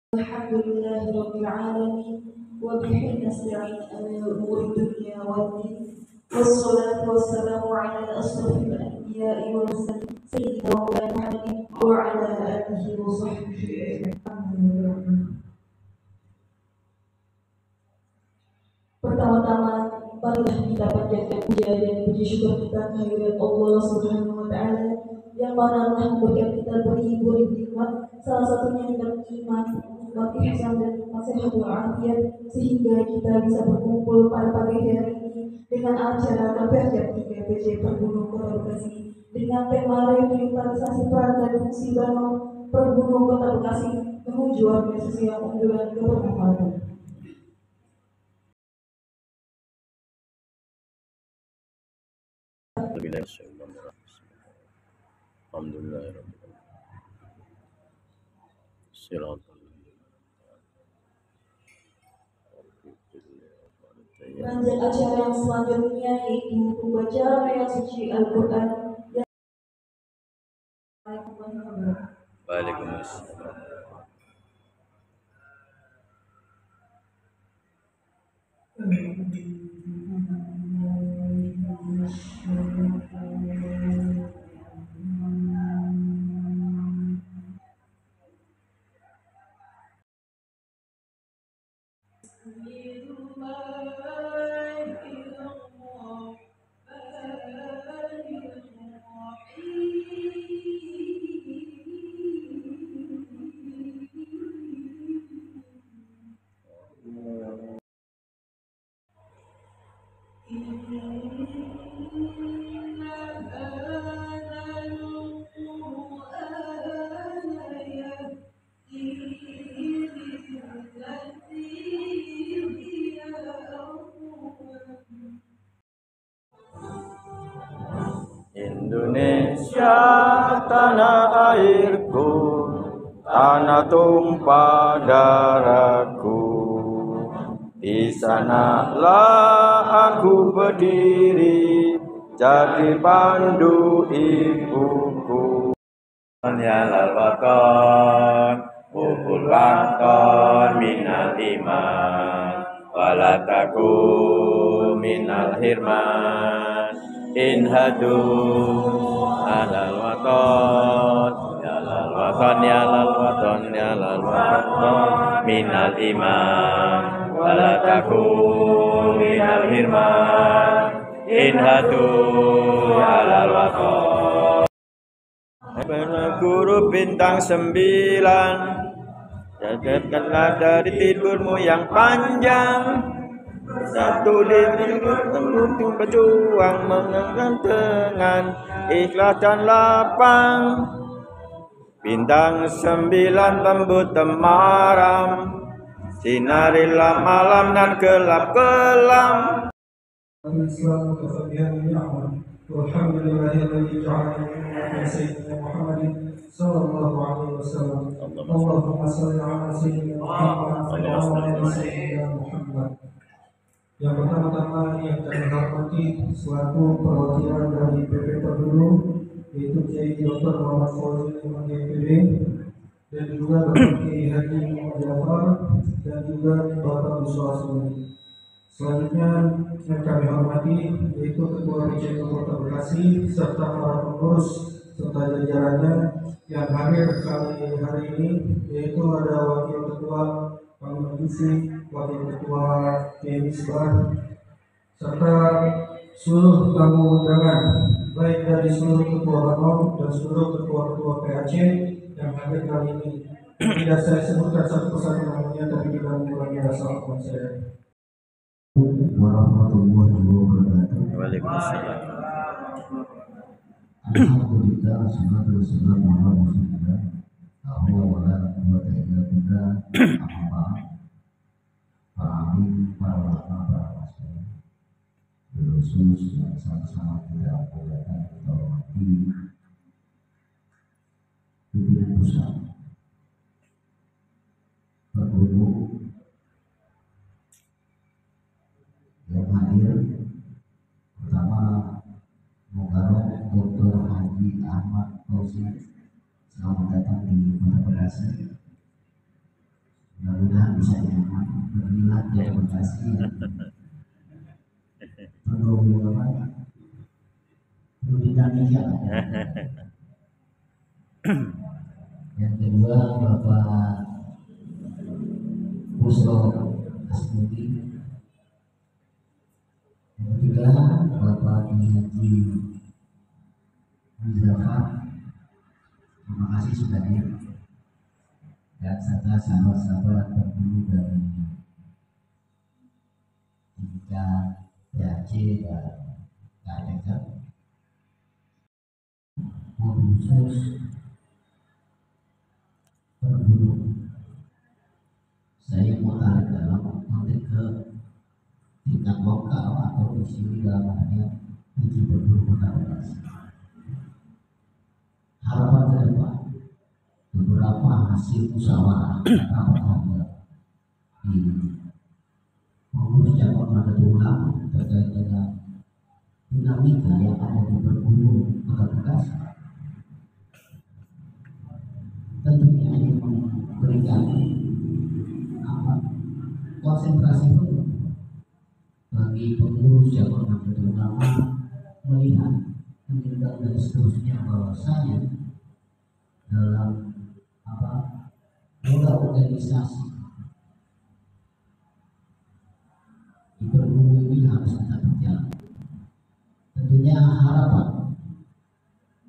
Alhamdulillahi Rabbil Alamin wa bihi nasta'in ala umuri dunya waddin wassalatu wassalamu ala asrafil anbiya'i wal mursalin sayyidina wa maulana Muhammadin wa ala alihi wa sahbihi ajma'in. Pertama-tama marilah kita panjatkan puja dan puji syukur kita kehadirat Allah Subhanahu wa taala yang mana telah memberikan kita beribu nikmat, salah satunya nikmat iman, nikmat ihsan dan nikmat sehat walafiat, sehingga kita bisa berkumpul pada pagi hari ini dengan acara KPR 3 PJ Pergunung Kota Bekasi dengan tema revitalisasi peran dan fungsi Danau Pergunung Kota Bekasi menuju organisasi yang unggulan kebermanfaatan. Lanjut acara yang selanjutnya yaitu pembacaan ayat suci Al-Quran yang Waalaikumsalam. Indonesia tanah airku, tanah tumpah darahku. Di sanalah aku berdiri, jadi pandu ibuku. Ya lal waton, ukul waton minal iman, walataku minal hirman. Inhadu alal waton, ya lal waton, ya lal waton, ya lal waton minal iman, walataku minal hirman. Inhadu alal waton. Guru bintang 9, jagakanlah dari tidurmu yang panjang. Satu lindung berjuang mengenang dengan ikhlas dan lapang. Bintang 9 tembus temaram, sinarilah malam dan gelap kelam. Alhamdulillahilladzi ja'ala min sayyidina Muhammadin sallallahu alaihi wasallam. Allahumma shalli ala sayyidina Muhammad wa ala sayyidina Muhammad. Yang pertama-tama yang kami hormati selaku perwakilan dari PP Pergunung, yaitu Kiai Dr. Muhammad Fauzi MPD, dan juga Bapak Kiai Haji Muhammad Jafar, dan juga Bapak Buswasuni. Selanjutnya yang kami hormati yaitu Ketua PJ Kota Bekasi serta para pengurus serta jajarannya yang hadir kali hari ini, yaitu ada Wakil Ketua Panglima Divisi, Wakil Ketua Kiai Misbah, serta seluruh tamu undangan baik dari seluruh Ketua Banom dan seluruh Ketua-Ketua PAC yang hadir kali ini. Tidak saya sebutkan satu persatu namanya, tapi tidak mengurangi rasa hormat saya. Warahmatullahi wabarakatuh. Waalaikumsalam. Alhamdulillah, wassalatu wassalamu ala Rasulillah. Wala quwwata illa billah. Amma para alim, para ulama, para masyarakat, khusus yang sama-sama kita muliakan, kita hormati pimpinan pusat Pergunung yang hadir. Pertama, Mukarram Dr. Haji Ahmad Fauzi, selamat datang di Kota Bekasi. mudah-mudahan bisa nyaman berlilat dari Bekasi ya. Perlu apa? Perlu dinamika. Yang kedua Bapak Busro Asmudi. Yang ketiga Bapak Haji Muzafar. Terima kasih sudah hadir. Dan serta sahabat-sahabat berburu dari tingkat PAC dan KDK, khusus berburu. Saya mau tarik dalam konteks ke tingkat lokal atau di sini dalam hanya uji berburu Kota Bekasi. Harapan ke depan, beberapa hasil musyawarah rapat harga di pengurus cabang Nahdlatul Ulama terkait dengan dinamika yang ada di berburu Kota Bekasi. Tentunya ini memberikan konsentrasi penuh bagi pengurus cabang Nahdlatul Ulama melihat meninggal dan seterusnya bahwasanya dalam roda organisasi di berburu ini harus tetap berjalan. Tentunya harapan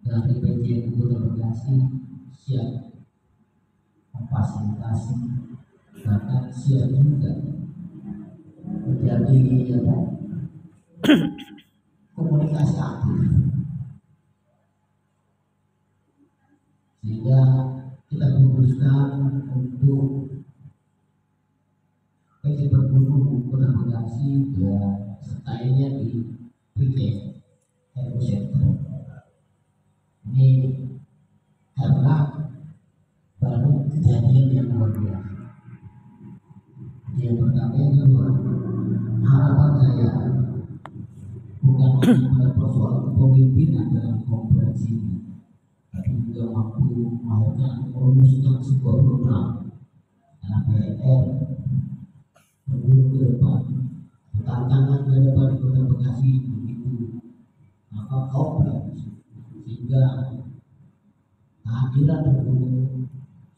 dari PJ Kota Bekasi siap memfasilitasi, bahkan siap juga menjadi komunikasi aktif, sehingga kita memutuskan untuk PJ Berburu Kota Bekasi dan sertainya di PJ Eco Center. Ini karena baru kejadian yang luar biasa. Yang pertama, yang kedua, harapan saya bukan hanya pada persoalan kepemimpinan dalam konferensi ini, tapi juga mampu melahirkan merumuskan sebuah program dalam PLR berburu ke depan. Tantangan ke depan di Kota Bekasi begitu kompleks, sehingga kehadiran berburu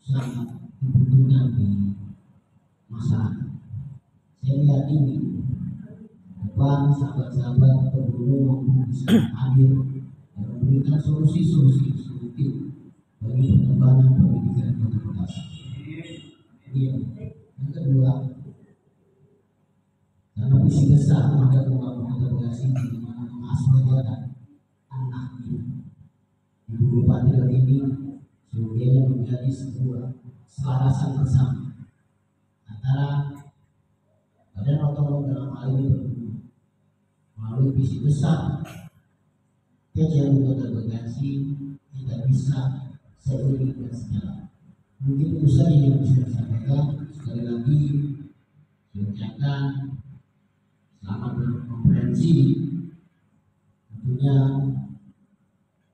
sangat dibutuhkan di masyarakat. Saya meyakini depan sahabat-sahabat berburu mampu bisa hadir dan memberikan solusi-solusi solutif bagi pengembangan pendidikan Kota Bekasi. Yang kedua, karena visi besar pada pembangunan Kota Bekasi bagaimana mengaswajakan anaknya. Ibu Bupati ini sehingga menjadi sebuah selarasan bersama antara Badan Otonom dalam hal ini berburu melalui visi besar PJ Kota Bekasi tidak bisa seiring dan sejalan. Mungkin itu saja yang bisa disampaikan. Sekali lagi saya ucapkan selamat berkonferensi. Tentunya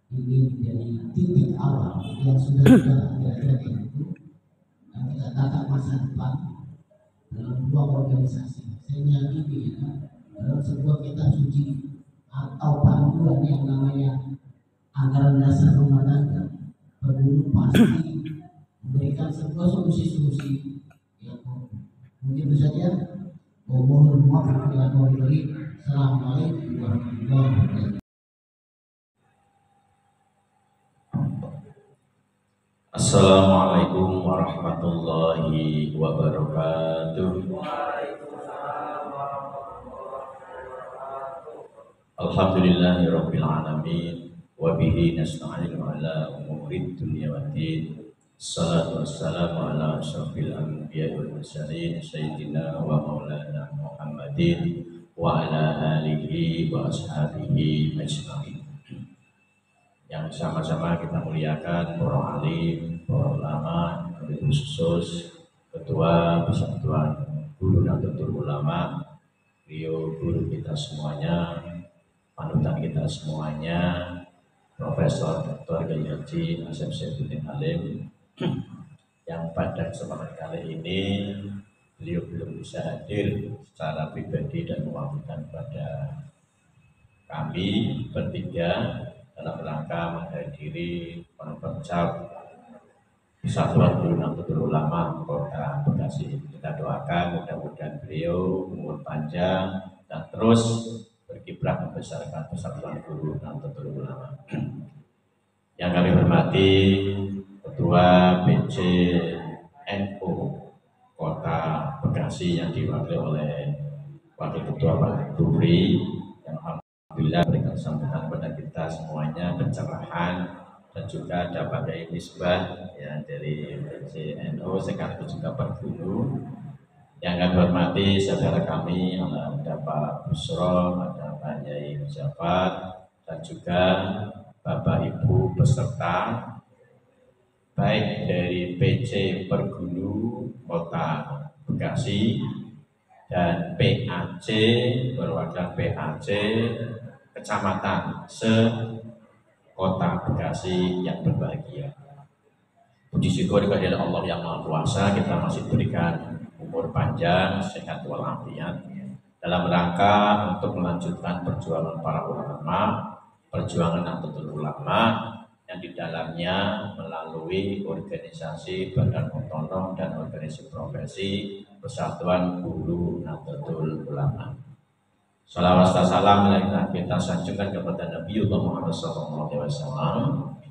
ini menjadi titik awal yang sudah kita pelajari itu, dan kita tatap masa depan dalam ruang organisasi. Saya meyakini dalam sebuah kitab suci atau panduan yang namanya anggaran dasar rumah tangga, berburu pasti memberikan sebuah solusi-solusi yang mungkin itu saja. Mohon maaf bila diberi. Assalamualaikum warahmatullahi wabarakatuh. Assalamualaikum warahmatullahi wabarakatuh. Alhamdulillahirabbil alamin wa bihi nasta'inu ala umurid dunya waddin. Assalatu wassalamu ala asyrafil anbiya'i wal mursalin sayyidina wa maulana Muhammadin wa ala alihi wa ashabihi ajma'in. Yang sama-sama kita muliakan para alim, para ulama, wabil khusus ketua persatuan guru Nahdlatul Ulama, beliau guru kita semuanya, panutan kita semuanya, Profesor Dr. Haji Asep Saifuddin Halim, yang pada kesempatan kali ini beliau belum bisa hadir secara pribadi dan mewakilkan kepada kami bertiga dalam rangka menghadiri konferensi Persatuan Guru Nahdlatul Ulama Kota Bekasi. Kita doakan mudah-mudahan beliau umur panjang dan terus berkiprah membesarkan Persatuan Guru Nahdlatul Ulama. Yang kami hormati Ketua PCNU Kota Bekasi yang diwakili oleh Wakil Ketua Pak Dubri yang alhamdulillah berikan sambutan kepada kita semuanya pencerahan, dan juga ada Pak Yai Misbah ya dari PCNU sekaligus juga Pergunu. Yang kami hormati saudara kami, ada Pak Busro, ada Pak Yai Jafar, dan juga Bapak Ibu peserta baik dari PC Pergunu Kota Bekasi dan PAC perwakilan PAC Kecamatan Kota Bekasi yang berbahagia. Puji syukur kepada Allah yang Maha Kuasa, kita masih diberikan umur panjang, sehat walafiat dalam rangka untuk melanjutkan perjuangan para ulama, perjuangan Nahdlatul Ulama yang di dalamnya melalui organisasi badan otonom dan organisasi profesi Persatuan Guru Nahdlatul Ulama. Salawat dan salam kita sanjungkan kepada Nabi Muhammad SAW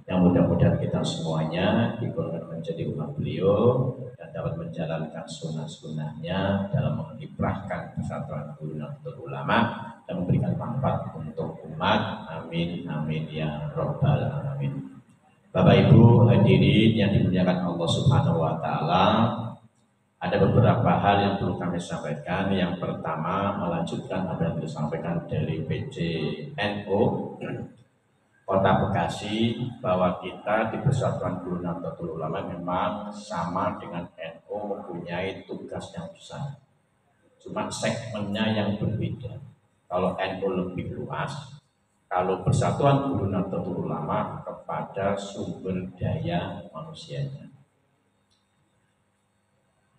yang mudah-mudahan kita semuanya digolongkan menjadi umat beliau dan dapat menjalankan sunnah-sunnahnya dalam mengibrahkan Persatuan Guru Nahdlatul Ulama dan memberikan manfaat untuk umat. Amin amin ya rabbal alamin. Bapak Ibu hadirin yang dimuliakan Allah Subhanahu wa taala, ada beberapa hal yang perlu kami sampaikan. Yang pertama, melanjutkan apa yang disampaikan dari PCNU Kota Bekasi, bahwa kita di Persatuan Guru Nahdlatul Ulama memang sama dengan NU mempunyai tugas yang besar. Cuma segmennya yang berbeda. Kalau NU lebih luas, kalau Persatuan Guru Nahdlatul Ulama kepada sumber daya manusianya.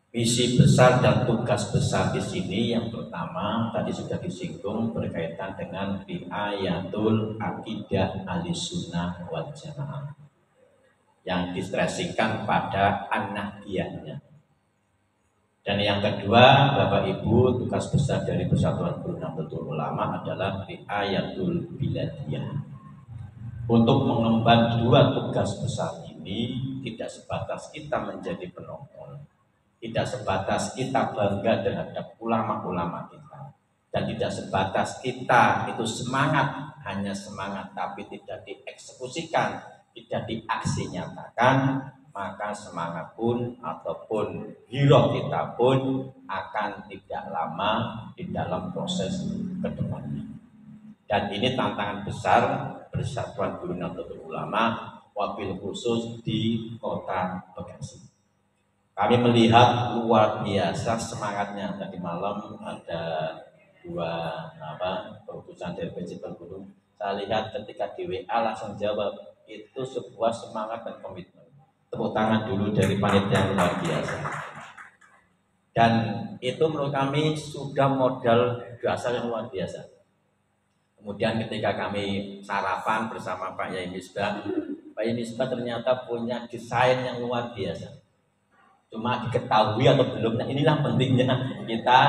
Visi besar dan tugas besar di sini yang pertama tadi sudah disinggung berkaitan dengan riayatul akidah ahlussunnah wal jamaah yang distresikan pada an-nahdiyahnya. Dan yang kedua, Bapak Ibu, tugas besar dari Persatuan Guru Nahdlatul Ulama adalah riayatul biladiyah. Untuk mengemban dua tugas besar ini tidak sebatas kita menjadi penonton, tidak sebatas kita bangga terhadap ulama-ulama kita, dan tidak sebatas kita itu semangat, hanya semangat tapi tidak dieksekusikan, tidak diaksi nyatakan, maka semangat pun ataupun giroh kita pun akan tidak lama di dalam proses kedepannya. Dan ini tantangan besar Persatuan Guru Nahdlatul Ulama wabil khusus di Kota Bekasi. Kami melihat luar biasa semangatnya. Tadi malam ada dua keputusan dari PJ Pergunu. Saya lihat ketika di WA langsung jawab, itu sebuah semangat dan komitmen. Tepuk tangan dulu dari panitia yang luar biasa. Dan itu menurut kami sudah modal dasar yang luar biasa. Kemudian ketika kami sarapan bersama Pak Yai Misbah, Pak Yai Misbah ternyata punya desain yang luar biasa. Cuma diketahui atau belum, nah inilah pentingnya kita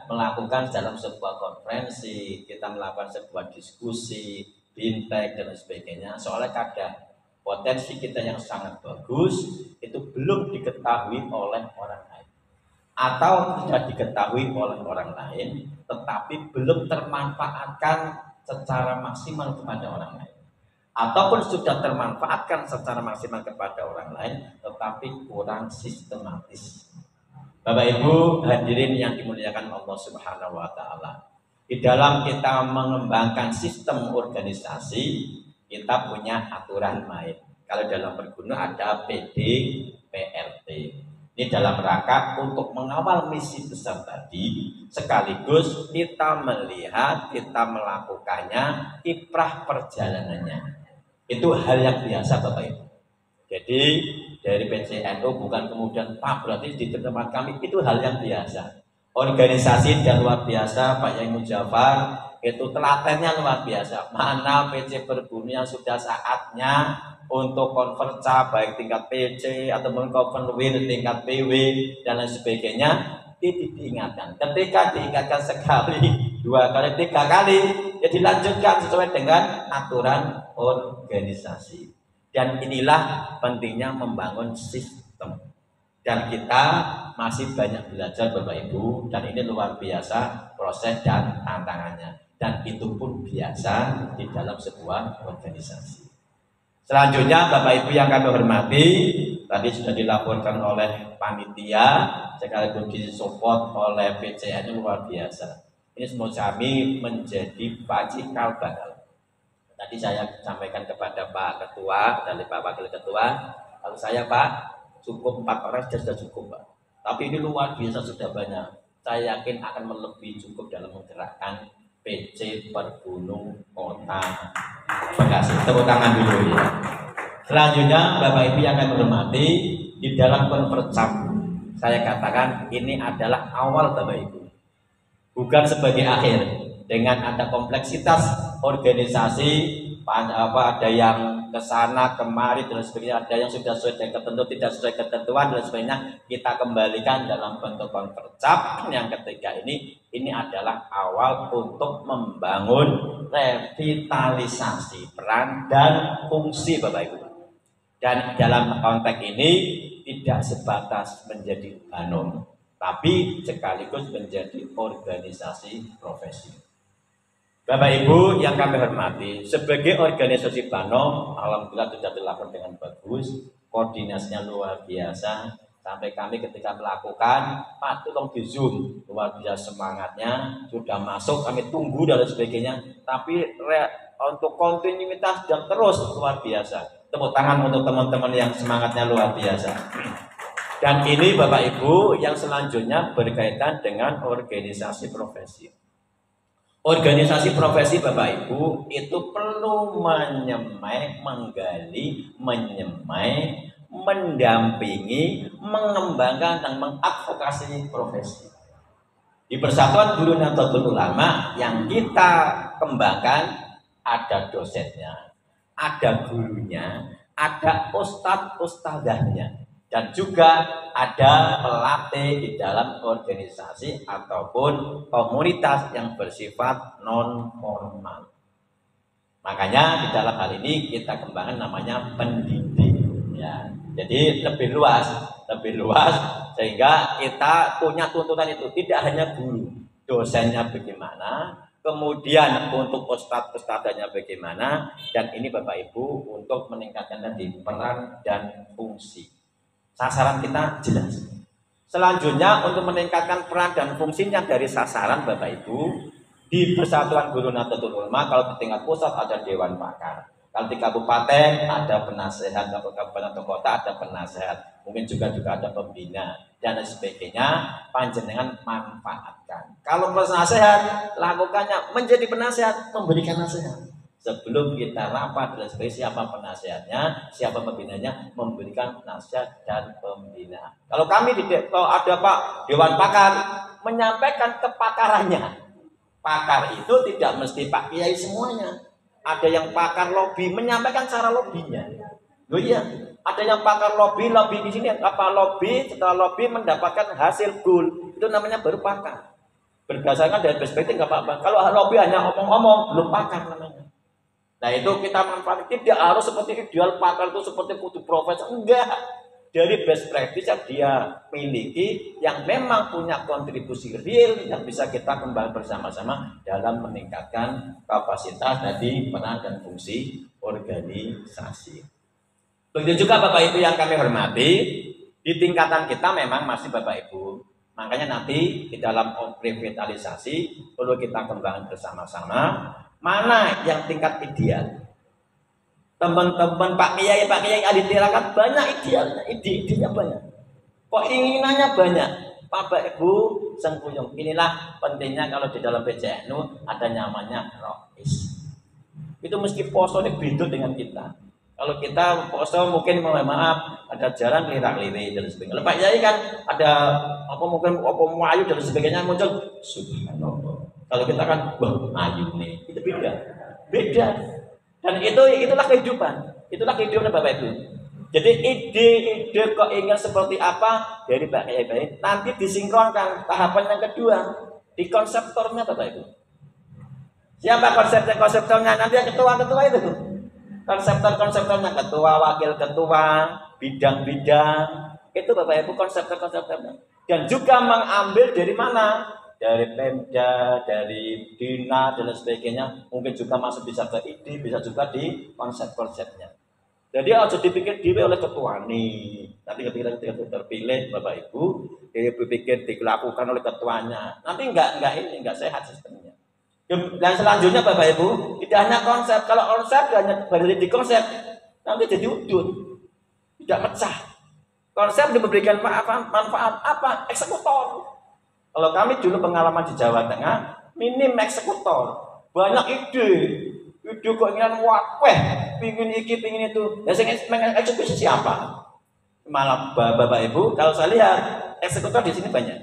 melakukan dalam sebuah konferensi, kita melakukan sebuah diskusi, bintek dan sebagainya. Soalnya kadang potensi kita yang sangat bagus itu belum diketahui oleh orang lain, atau tidak diketahui oleh orang lain, tetapi belum termanfaatkan secara maksimal kepada orang lain, ataupun sudah termanfaatkan secara maksimal kepada orang lain tetapi kurang sistematis. Bapak Ibu hadirin yang dimuliakan Allah Subhanahu wa taala, di dalam kita mengembangkan sistem organisasi kita punya aturan main. Kalau dalam Pergunu ada PD, PRT. Ini dalam rangka untuk mengawal misi besar tadi, sekaligus kita melihat, kita melakukannya, kiprah perjalanannya. Itu hal yang biasa Bapak Ibu. Jadi dari PCNU bukan kemudian Pak berarti di tempat kami itu hal yang biasa. Organisasi dan luar biasa, Pak Yai Mujafar itu telatennya luar biasa. Mana PC Perbumi yang sudah saatnya untuk konversa baik tingkat PC ataupun konverwil tingkat PW dan lain sebagainya diingatkan. Ketika diingatkan sekali, 2 kali, 3 kali, ya dilanjutkan sesuai dengan aturan organisasi. Dan inilah pentingnya membangun sistem. Dan kita masih banyak belajar Bapak Ibu, dan ini luar biasa proses dan tantangannya. Dan itu pun biasa di dalam sebuah organisasi. Selanjutnya Bapak Ibu yang kami hormati, tadi sudah dilaporkan oleh panitia, sekaligus disupport oleh PCN luar biasa. Ini semua kami menjadi cikal bakal. Tadi saya sampaikan kepada Pak Ketua dan Pak Wakil Ketua, kalau saya Pak cukup 4 orang sudah cukup Pak. Tapi ini luar biasa sudah banyak. Saya yakin akan melebihi cukup dalam menggerakkan PC per gunung kota Bekasi. Tepuk tangan dulu ya. Selanjutnya Bapak Ibu yang akan hormati, di dalam konvercap saya katakan ini adalah awal Bapak Ibu, bukan sebagai akhir. Dengan ada kompleksitas organisasi, ada yang kesana kemari dan sebagainya, ada yang sudah sesuai dengan ketentuan, tidak sesuai ketentuan dan sebagainya, kita kembalikan dalam bentuk konvercap. Yang ketiga ini adalah awal untuk membangun revitalisasi peran dan fungsi Bapak Ibu. Dan dalam konteks ini tidak sebatas menjadi banom, tapi sekaligus menjadi organisasi profesi. Bapak Ibu yang kami hormati, sebagai organisasi Banom, alhamdulillah sudah dilakukan dengan bagus, koordinasinya luar biasa. Sampai kami ketika melakukan, Pak tolong di Zoom, luar biasa semangatnya, sudah masuk, kami tunggu dan sebagainya. Tapi untuk kontinuitas dan terus luar biasa. Tepuk tangan untuk teman-teman yang semangatnya luar biasa. Dan ini Bapak Ibu yang selanjutnya berkaitan dengan organisasi profesi. Organisasi profesi Bapak Ibu itu perlu menyemai, menggali, menyemai, mendampingi, mengembangkan dan mengadvokasi profesi. Di Persatuan Guru Nahdlatul Ulama yang kita kembangkan ada dosennya, ada gurunya, ada ustadz-ustadzahnya, dan juga ada pelatih di dalam organisasi ataupun komunitas yang bersifat non-formal. Makanya di dalam hal ini kita kembangkan namanya pendidik. Ya. Jadi lebih luas sehingga kita punya tuntutan itu tidak hanya guru, dosennya bagaimana, kemudian untuk ustadz-ustadzanya bagaimana, dan ini Bapak Ibu untuk meningkatkan tadi peran dan fungsi. Sasaran kita jelas. Selanjutnya untuk meningkatkan peran dan fungsinya dari sasaran Bapak Ibu, di Persatuan Guru Nahdlatul Ulama kalau di tingkat pusat ada dewan pakar, kalau di kabupaten ada penasehat, kalau kabupaten atau kota ada penasehat, mungkin juga ada pembina dan sebagainya. Panjenengan manfaatkan. Kalau penasehat lakukannya menjadi penasehat, memberikan nasihat. Sebelum kita rapat dan sebagainya, siapa penasehatnya, siapa pembinanya, memberikan nasihat dan pembinaan. Kalau kami kalau ada Pak Dewan Pakar menyampaikan kepakarannya. Pakar itu tidak mesti Pak Kiai semuanya. Ada yang pakar lobby menyampaikan cara lobbynya. Loh iya, ada yang pakar lobby di sini apa lobby, setelah lobby mendapatkan hasil goal. Itu namanya baru pakar. Berdasarkan dari perspektif enggak apa-apa. Kalau lobby hanya omong-omong, belum pakar namanya. Nah itu kita manfaatkan, tidak harus seperti ideal pakar itu seperti kudu profesor, enggak. Dari best practice yang dia miliki yang memang punya kontribusi real yang bisa kita kembangkan bersama-sama dalam meningkatkan kapasitas tadi peran dan fungsi organisasi. Begitu juga Bapak Ibu yang kami hormati, di tingkatan kita memang masih Bapak Ibu. Makanya nanti di dalam revitalisasi perlu kita kembangkan bersama-sama. Mana yang tingkat ideal? Teman-teman Pak Kiai ada tirakat banyak idealnya, ide-idenya banyak. Kok inginannya banyak? Bapak Ibu sengkuyung. Inilah pentingnya kalau di dalam PCNU ada namanya Rois. Itu meski posone beda dengan kita. Kalau kita poso mungkin mohon maaf ada jalan lirak-lirik dan sebagainya. Pak Yai kan ada apa mungkin apa ayu dan sebagainya muncul subhanallah. Kalau kita kan wah ayu nih, itu beda. Beda. Dan itulah kehidupan. Itulah kehidupan Bapak Ibu. Jadi ide-ide kok ingin seperti apa dari Pak Yai nanti disinkronkan tahapan yang kedua di konseptornya Bapak Ibu. Siapa konseptornya nanti yang ketua-ketua itu. Konseptornya ketua, wakil ketua, bidang-bidang itu Bapak Ibu konseptornya. Dan juga mengambil dari mana? Dari Pemda, dari Dina dan sebagainya. Mungkin juga masuk bisa ke ide, bisa juga di konsep-konsepnya. Jadi harus dipikir oleh ketua nih. Nanti ketika terpilih Bapak Ibu, dipikir dilakukan oleh ketuanya. Nanti enggak sehat sistemnya. Dan selanjutnya Bapak Ibu, tidak hanya konsep. Kalau konsep hanya berada di konsep, nanti jadi udut, tidak pecah. Konsep memberikan manfaat apa? Eksekutor. Kalau kami dulu pengalaman di Jawa Tengah, minim eksekutor, banyak ide kok ingin wakeh, pingin iki, pingin itu. Ya saya mengeksekusi siapa? Malah Bapak Ibu, kalau saya lihat eksekutor di sini banyak.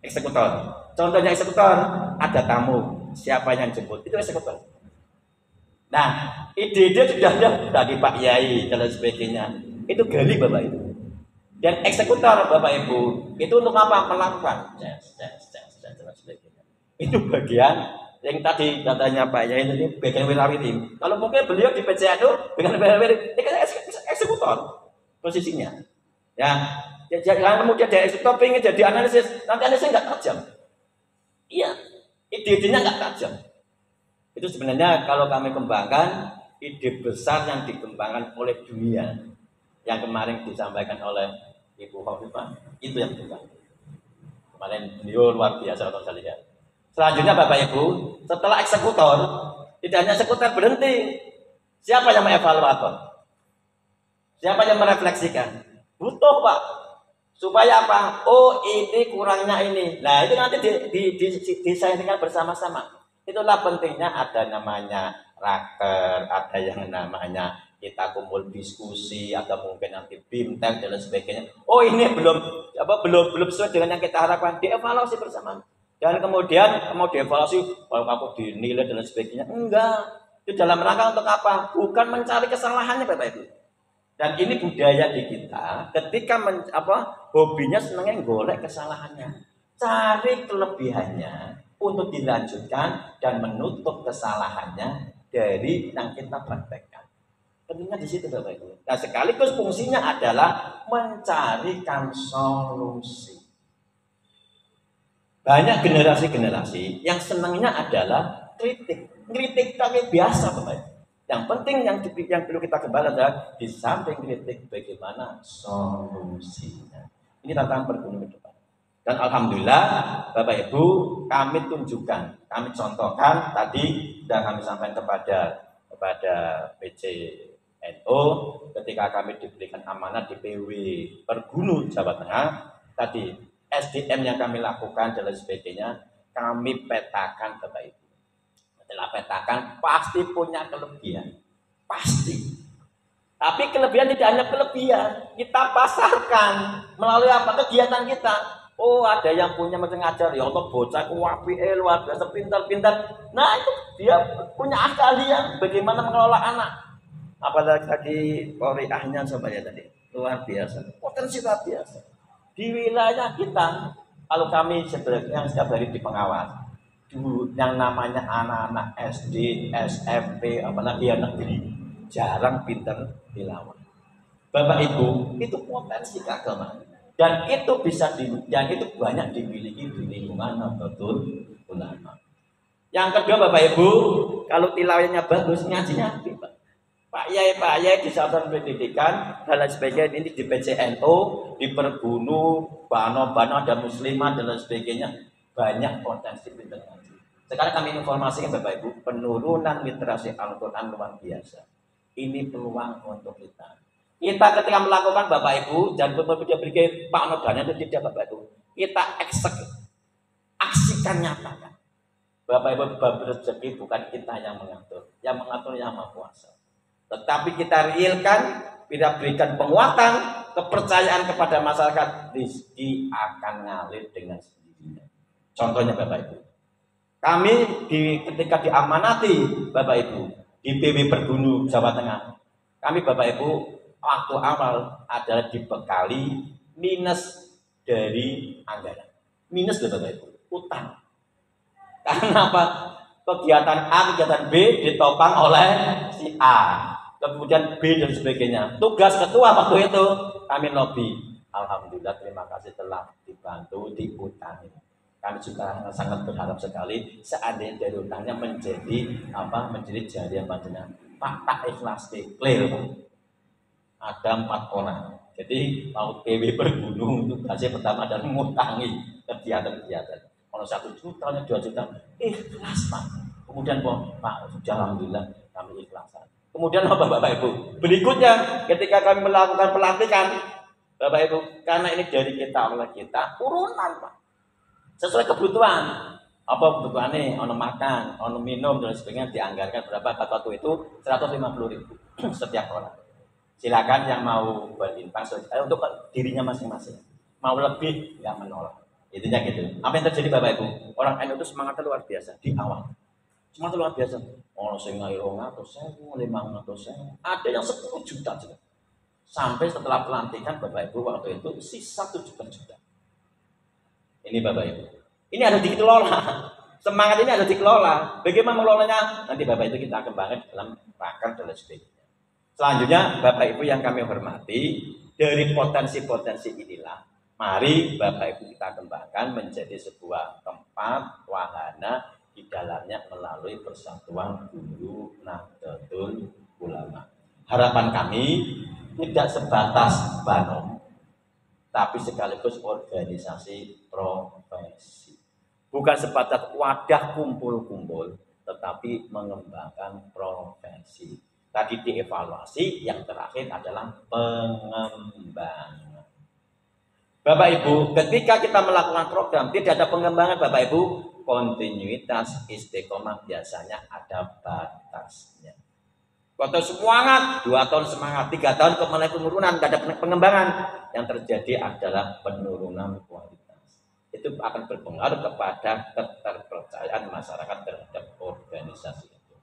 Eksekutor. Contohnya eksekutor, ada tamu. Siapa yang jemput itu eksekutor. Nah, ide-ide sudah ada tadi Pak Yai dan sebagainya. Itu gali Bapak Ibu. Dan eksekutor Bapak Ibu itu untuk apa? Melakukan dan sebagainya. Itu bagian yang tadi katanya Pak Yai tadi bagian wirawiri. Kalau mungkin beliau di PCNU bagian wirawiri, ini kan eksekutor posisinya. Ya, jangan kemudian dari eksekutor pengen jadi analisis, nanti analisisnya nggak tajam. Iya. Ide-idenya nggak tajam. Itu sebenarnya kalau kami kembangkan ide besar yang dikembangkan oleh dunia yang kemarin disampaikan oleh Ibu Khofifah itu yang besar. Kemarin beliau luar biasa kalau saya lihat. Selanjutnya Bapak Ibu, setelah eksekutor tidak hanya eksekutor berhenti. Siapa yang mengevaluator? Siapa yang merefleksikan? Butuh Pak. Supaya apa? Oh ini kurangnya ini. Nah itu nanti disainkan bersama-sama. Itulah pentingnya ada namanya raker, ada yang namanya kita kumpul diskusi, atau mungkin nanti bimtek dan sebagainya. Oh ini belum sesuai dengan yang kita harapkan. Dievaluasi bersama. Dan kemudian mau dievaluasi, kalau aku dinilai dan sebagainya. Enggak. Itu dalam rangka untuk apa? Bukan mencari kesalahannya Bapak Ibu. Dan ini budaya di kita, ketika hobinya senangnya golek kesalahannya, cari kelebihannya untuk dilanjutkan dan menutup kesalahannya dari yang kita praktekkan. Pentingnya di situ Bapak Ibu. Nah sekaligus fungsinya adalah mencarikan solusi. Banyak generasi-generasi yang senangnya adalah kritik tapi biasa Bapak Ibu. Yang penting yang perlu kita kembali adalah di samping kritik bagaimana solusinya. Ini tantangan pergumulan ke depan. Dan alhamdulillah Bapak Ibu kami tunjukkan, kami contohkan tadi sudah kami sampaikan kepada PCNO ketika kami diberikan amanat di PW Pergunu Jawa Tengah tadi SDM yang kami lakukan dan sebagainya kami petakan Bapak Ibu. Setelah petakan pasti punya kelebihan, pasti. Tapi kelebihan tidak hanya kelebihan, kita pasarkan melalui apa kegiatan kita. Oh ada yang punya macam ngajar, ya Allah bocah wapi luar biasa pintar-pintar. Nah itu dia punya keahlian bagaimana mengelola anak. Apalagi tadi qoriahnya coba ya tadi luar biasa, potensi luar biasa. Di wilayah kita, kalau kami sebenarnya setiap hari di pengawas. Yang namanya anak-anak SD, SMP, apalagi yang negeri jarang pintar tilawah. Bapak Ibu itu potensi keagamaan dan itu yang itu banyak dimiliki di lingkungan Nahdlatul Ulama. Yang kedua Bapak Ibu kalau tilawahnya bagus ngajinya Pak Yai di satuan pendidikan dan lain sebagainya ini di PCNO, di Pergunu, Bano ada Muslimah dan lain sebagainya banyak potensi pintar ngaji. Sekarang kami informasikan Bapak Ibu, penurunan literasi Al-Quran luar biasa. Ini peluang untuk kita. Kita ketika melakukan Bapak Ibu, dan dia berikan Pak Nodanya itu tidak Bapak Ibu. Kita aksikan nyatakan. Bapak Ibu rezeki bukan kita yang mengatur. Yang mengatur yang Maha Kuasa. tetapi kita realkan, kita berikan penguatan, kepercayaan kepada masyarakat, rezeki akan ngalir dengan sendirinya. Contohnya Bapak Ibu, kami ketika diamanati Bapak Ibu di BW Pergunu Jawa Tengah, kami Bapak Ibu waktu awal adalah dibekali minus dari anggaran, minus loh Bapak Ibu, utang. Karena apa? Kegiatan A, kegiatan B ditopang oleh si A, kemudian B dan sebagainya. Tugas ketua waktu itu kami lobby. Alhamdulillah, terima kasih telah dibantu diutangi. Kami juga sangat berharap sekali seandainya dari utangnya menjadi jariah panjenengan. Pak, tak ikhlas clear Pak. Ada 4 orang. Jadi mau PW Pergunung tugasnya pertama adalah mengutangi kegiatan-kegiatan. Kalau 1 juta, 2 juta, ikhlas Pak. Kemudian Pak, sudah alhamdulillah kami ikhlasan. Kemudian Bapak Ibu, berikutnya ketika kami melakukan pelantikan, Bapak Ibu, karena ini dari kita oleh kita, urunan Pak, sesuai kebutuhan. Apa kebutuhannya? Ono makan, ono minum dan sebagainya, dianggarkan berapa? Waktu itu 150.000 setiap orang. Silakan yang mau berinvestasi untuk dirinya masing-masing. Mau lebih nggak menolak. Intinya gitu. Apa yang terjadi Bapak Ibu? Orang NU itu semangatnya luar biasa di awal. Semangat luar biasa. Orang sing ngayo 500.000, ada yang 10 juta juga. Sampai setelah pelantikan Bapak Ibu waktu itu sisa 7 juta. Ini Bapak Ibu. Ini harus dikelola. Semangat ini harus dikelola. Bagaimana mengelolanya? Nanti Bapak Ibu kita kembangkan dalam raker dan sebagainya. Selanjutnya Bapak Ibu yang kami hormati, dari potensi-potensi inilah mari Bapak Ibu kita kembangkan menjadi sebuah tempat wahana di dalamnya melalui Persatuan Guru Nahdlatul Ulama. Harapan kami tidak sebatas banom, tapi sekaligus organisasi profesi. Bukan sebatas wadah kumpul-kumpul, tetapi mengembangkan profesi. Tadi dievaluasi, yang terakhir adalah pengembangan. Bapak Ibu, ketika kita melakukan program tidak ada pengembangan Bapak Ibu, kontinuitas istiqomah biasanya ada batasnya. Kalau semangat, 2 tahun semangat, 3 tahun kemudian penurunan, tidak ada pengembangan, yang terjadi adalah penurunan kualitas. Itu akan berpengaruh kepada keterpercayaan masyarakat terhadap organisasi itu.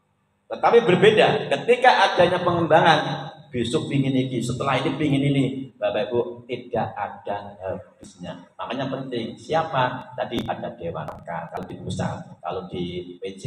Tetapi berbeda, ketika adanya pengembangan, besok pingin ini, setelah ini pingin ini, Bapak Ibu, tidak ada habisnya. Makanya penting, siapa? Tadi ada Dewan kalau di pusat, kalau di PC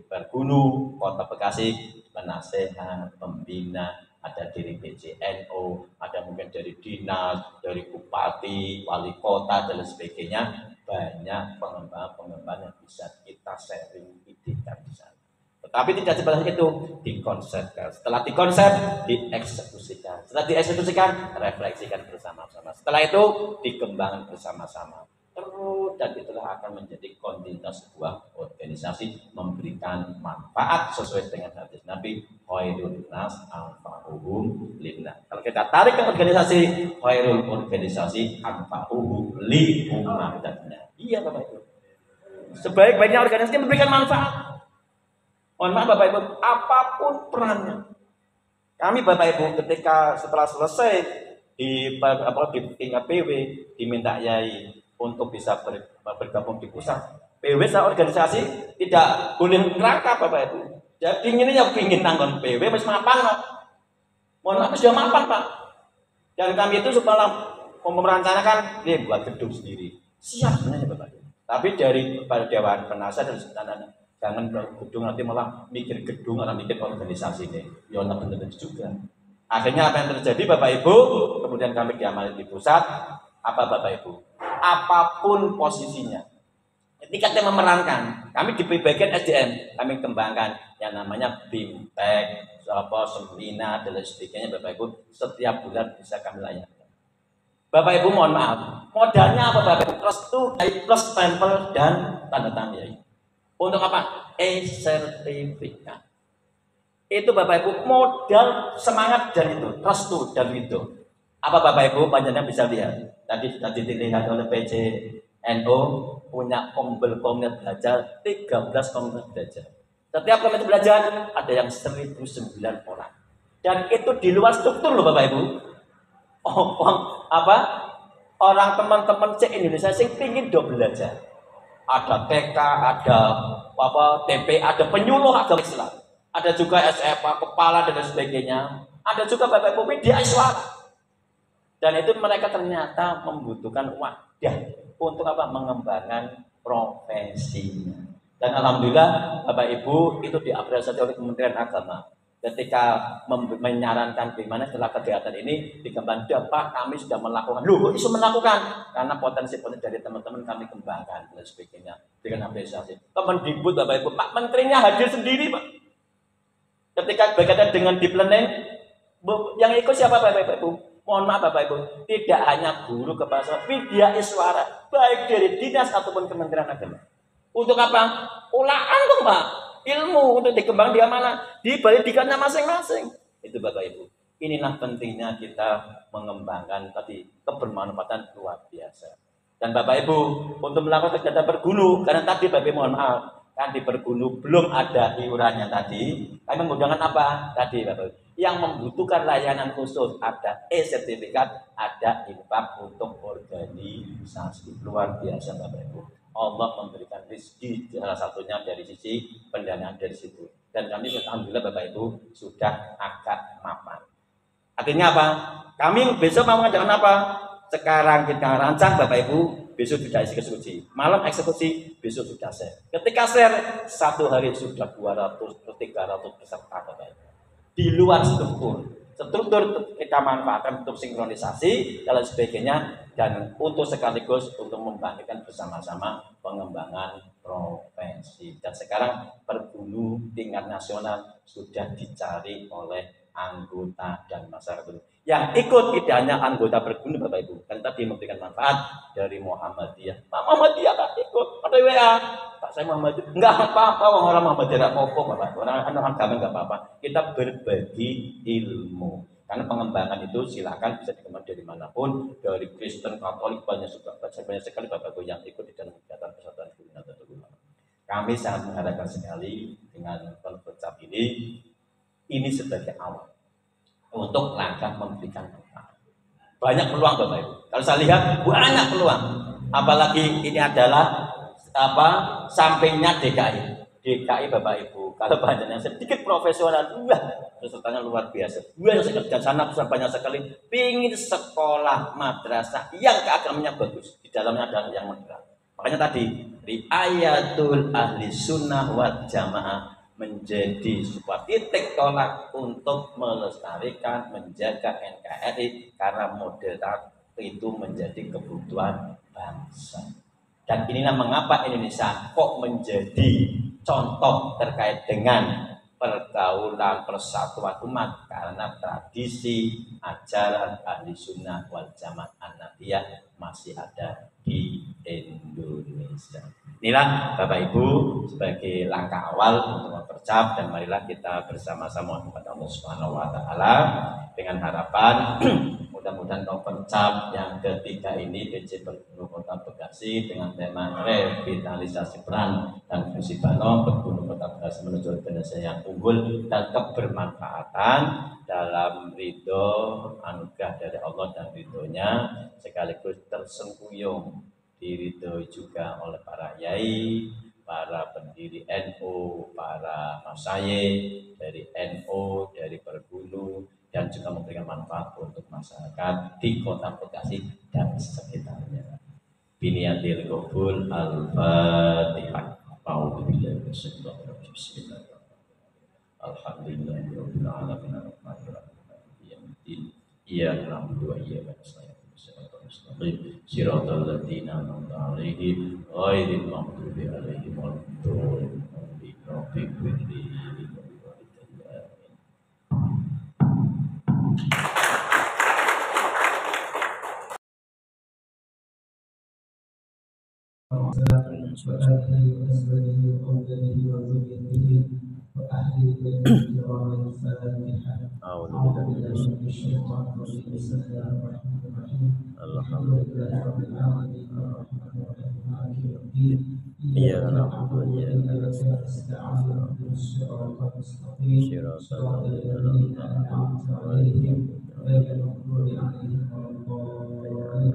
Pergunu, Kota Bekasi, penasehat, pembina, ada dari PCNO, ada mungkin dari dinas, dari bupati, wali kota, dan sebagainya. Banyak pengembangan yang bisa kita sharing idekan di sana. Tetapi tidak sebatas itu, dikonsepkan. Setelah dikonsep, dieksekusikan. Setelah dieksekusikan, refleksikan bersama-sama. Setelah itu, dikembangkan bersama-sama. Terus dan itulah akan menjadi kontinuitas sebuah organisasi memberikan manfaat sesuai dengan hadis Nabi, khairun nas anfa'uhum lillah. Kalau kita tarik ke organisasi, khairul organisasi anfa'uhum li ummatinya. Iya Bapak Ibu. Sebaik-baiknya organisasi memberikan manfaat. Mohon maaf Bapak Ibu, apapun perannya. Kami Bapak Ibu ketika setelah selesai di tingkat PW diminta yai untuk bisa bergabung di pusat. PW organisasi tidak boleh neraka Bapak Ibu. Jadi ini yang pingin nanggon PW masih mapan Pak. Mohon maaf sudah mapan Pak. Dan kami itu setelah merencanakan dia buat gedung sendiri. Siap sebenarnya Bapak Ibu. Tapi dari Dewan Penasihat dan jangan gedung nanti malah mikir gedung atau mikir organisasi ini. Ya benar juga. Akhirnya apa yang terjadi Bapak Ibu? Kemudian kami diamali di pusat. Apa Bapak Ibu? Apapun posisinya. Ketika kita memerankan, kami di bagian SDM, kami kembangkan yang namanya BIMTEK, seminar dan sebagainya Bapak Ibu. Setiap bulan bisa kami layani. Bapak Ibu mohon maaf, modalnya apa Bapak Ibu? Plus stempel dan tanda tangan ya. Untuk apa? E-sertifikat. Itu Bapak Ibu modal semangat dan itu, restu dan itu. Apa Bapak Ibu panjenengan bisa lihat? Tadi dilihat oleh PCNO punya komunitas belajar 13 komunitas belajar. Setiap komunitas belajar ada yang 1.009 orang. Dan itu di luar struktur loh Bapak Ibu. Orang teman-teman Indonesia sing pingin do belajar. Ada TK, ada TP, ada penyuluh agama Islam. Ada juga SMA, kepala dan sebagainya. Ada juga Bapak Ibu media suara. Dan itu mereka ternyata membutuhkan wadah untuk mengembangkan profesinya. Dan alhamdulillah Bapak Ibu itu diapresiasi oleh Kementerian Agama. Ketika menyarankan bagaimana setelah kegiatan ini dikembangkan, Pak, kami sudah melakukan. Loh, isu melakukan karena potensi dari teman-teman kami kembangkan dan sebagainya dengan apresiasi. Kemendikbud Bapak Ibu, Pak Menterinya hadir sendiri, Pak. Ketika berkaitan dengan di planning, yang ikut siapa Bapak Ibu? Mohon maaf Bapak Ibu, tidak hanya guru kepala sekolah, media iswara, baik dari dinas ataupun Kementerian Agama. Untuk apa? Ulaan dong Pak. Ilmu untuk dikembang dia mana? Di pendidikannya masing-masing. Itu Bapak Ibu. Inilah pentingnya kita mengembangkan tadi kebermanfaatan luar biasa. Dan Bapak Ibu, untuk melakukan kegiatan berguru, karena tadi Bapak Ibu mohon maaf, kan di berguru belum ada iurannya tadi. Kami menggunakan apa? Tadi Bapak Ibu. Yang membutuhkan layanan khusus ada e-sertifikat, ada infak untuk organisasi. Luar biasa Bapak Ibu. Allah memberikan rezeki salah satunya dari sisi pendanaan dari situ. Dan kami alhamdulillah Bapak Ibu sudah agak mapan. Artinya apa? Kami besok mau mengadakan apa? Sekarang kita rancang Bapak Ibu, besok sudah eksekusi. Malam eksekusi, besok sudah share. Ketika share, satu hari sudah 200 300 peserta Bapak Ibu. Di luar struktur kita manfaatkan untuk sinkronisasi dan sebagainya, dan untuk sekaligus untuk membangkitkan bersama-sama pengembangan profesi. Dan sekarang perguru tingkat nasional sudah dicari oleh anggota dan masyarakat. Yang ikut tidak hanya anggota berguru Bapak Ibu, kan tadi memberikan manfaat dari Muhammadiyah. Pak Muhammadiyah tak ikut, ada WA. Pak saya Muhammadiyah, enggak apa-apa, orang Muhammadiyah tidak apa-apa Bapak. Orang agama enggak apa-apa. Kita berbagi ilmu. Karena pengembangan itu silakan bisa dikembangkan dari manapun, dari Kristen, Katolik, banyak sekali Bapak Ibu yang ikut di dalam kegiatan persatuan guru dan ulama. Kami sangat mengharapkan sekali dengan konferensi ini sebagai awal untuk langkah memberikan manfaat. Banyak peluang Bapak Ibu. Kalau saya lihat banyak peluang. Apalagi ini adalah sampingnya DKI. DKI Bapak Ibu. Kalau banyak sedikit profesional, pesertanya luar biasa. Yang sekerja sana banyak sekali. Pingin sekolah madrasah yang keagamannya bagus. Di dalamnya ada yang moderat. Makanya tadi riayatul ahli sunnah wal jamaah menjadi sebuah titik tolak untuk melestarikan, menjaga NKRI karena model itu menjadi kebutuhan bangsa. Dan inilah mengapa Indonesia kok menjadi contoh terkait dengan pergaulan persatuan umat, karena tradisi ajaran ahli sunnah wal jamaah an-nabiyah masih ada di Indonesia. Inilah Bapak Ibu sebagai langkah awal untuk mempercap, dan marilah kita bersama-sama kepada Allah Subhanahu wa taala dengan harapan mudah-mudahan mempercap yang ketiga ini PJ Berguru Kota Bekasi dengan tema revitalisasi peran dan fungsi Bano Berguru Kota Bekasi menuju Indonesia yang unggul dan kebermanfaatan dalam ridho anugerah dari Allah dan ridhonya, sekaligus tersengkuyung diridhoi juga oleh para yai, para pendiri NU, para masyayikh dari NU, dari Berguru, dan juga memberikan manfaat untuk masyarakat di Kota Bekasi dan sekitarnya. Biniyatil qabul al-Fatihah. A'udzubillahi minasyaitonir rajim. Bismillahirrahmanirrahim. Alhamdulillahirabbil alamin arrahmanir rahim. Iyyaka na'budu wa iyyaka nasta'in. Shiratal ladzina an'amta 'alaihim ghairil maghdubi 'alaihim waladdallin. إياك نعبد وإياك نستعين صراط الذين أنعمت عليهم غير المغضوب عليهم ولا الضالين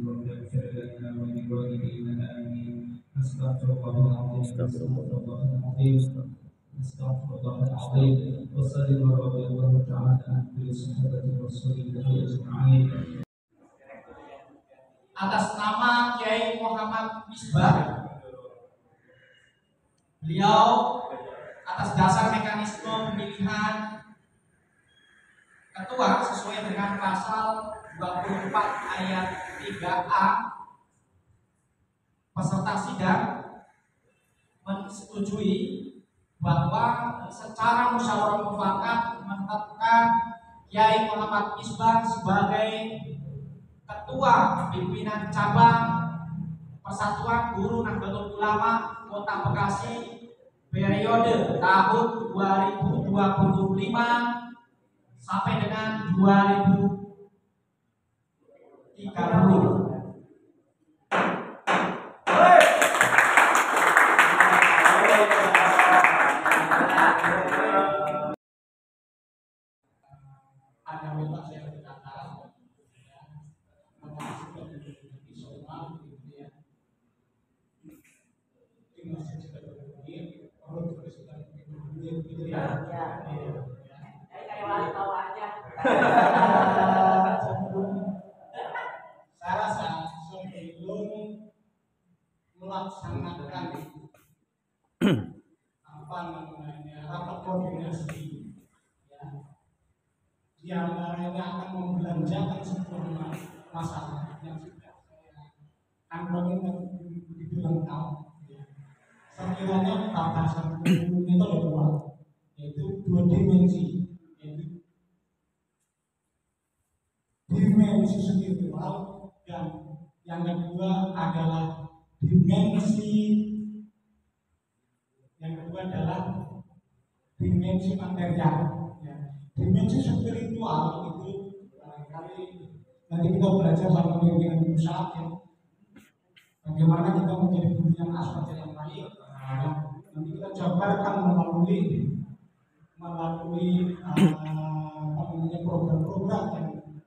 رب اغفر لنا ولوالدينا آمين أستغفر الله العظيم استغفر الله العظيم وصلى الله رضي الله تعالى عن كل صحابة رسول الله أجمعين. Atas nama Kiai Muhammad Misbah, beliau atas dasar mekanisme pemilihan ketua sesuai dengan pasal 24 ayat 3A, peserta sidang menyetujui bahwa secara musyawarah mufakat menetapkan Kiai Muhammad Misbah sebagai Ketua Pimpinan Cabang Persatuan Guru Nahdlatul Ulama Kota Bekasi periode tahun 2025 sampai dengan 2030. Saya rasa sebelum melaksanakan rapat koordinasi, di antaranya akan membelanjakan sebuah masalah yang sudah saya kandungin begitu lengkap. Sekiranya batasan itu ada dua, yaitu dua dimensi, yaitu dimensi spiritual dan yang kedua adalah dimensi material. Ya. Dimensi spiritual itu barangkali nanti kita belajar sama pimpinan pusat ya. Bagaimana kita menjadi guru yang asal yang baik. Nanti kita jabarkan melalui program-program yang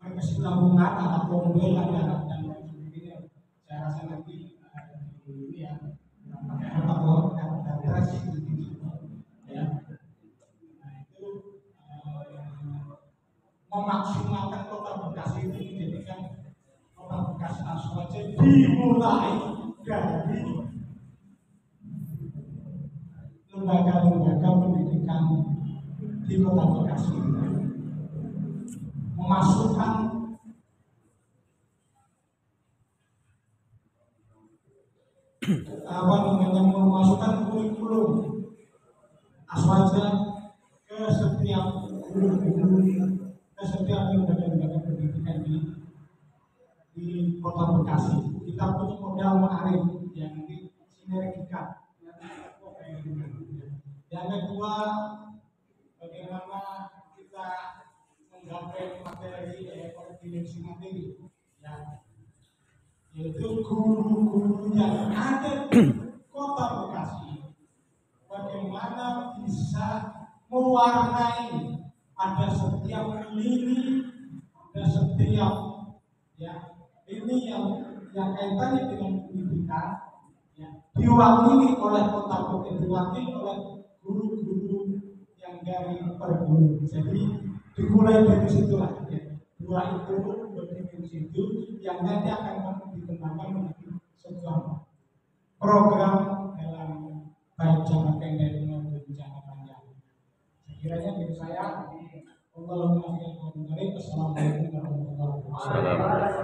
berkesinambungan atau pembelaan dan lain sebagainya. Saya rasa nanti ini ya ya. Nah itu memaksimalkan Kota Bekasi itu menjadikan Kota Bekasi Aswaja dimulai dari lembaga-lembaga pendidikan di Kota Bekasi, memasukkan memasukkan kurikulum Aswaja ke setiap lembaga-lembaga pendidikan di Kota Bekasi. Kita punya modal ma'arif yang nanti sinergikan. Yang kedua, bagaimana kita menggapai materi dimensi materi, ya, yaitu guru-guru yang ada di Kota Bekasi, bagaimana bisa mewarnai ada setiap lini, ada setiap ya ini yang kaitannya dengan pendidikan, ya, diwakili oleh Kota Bekasi, diwakili oleh guru-guru yang dari perguruan. Jadi dimulai dari situlah ya. Dua dimensi itu yang nanti akan dikembangkan menjadi sebuah program dalam baik jangka pendek maupun jangka panjang. Sekiranya dari saya, Assalamualaikum warahmatullahi wabarakatuh.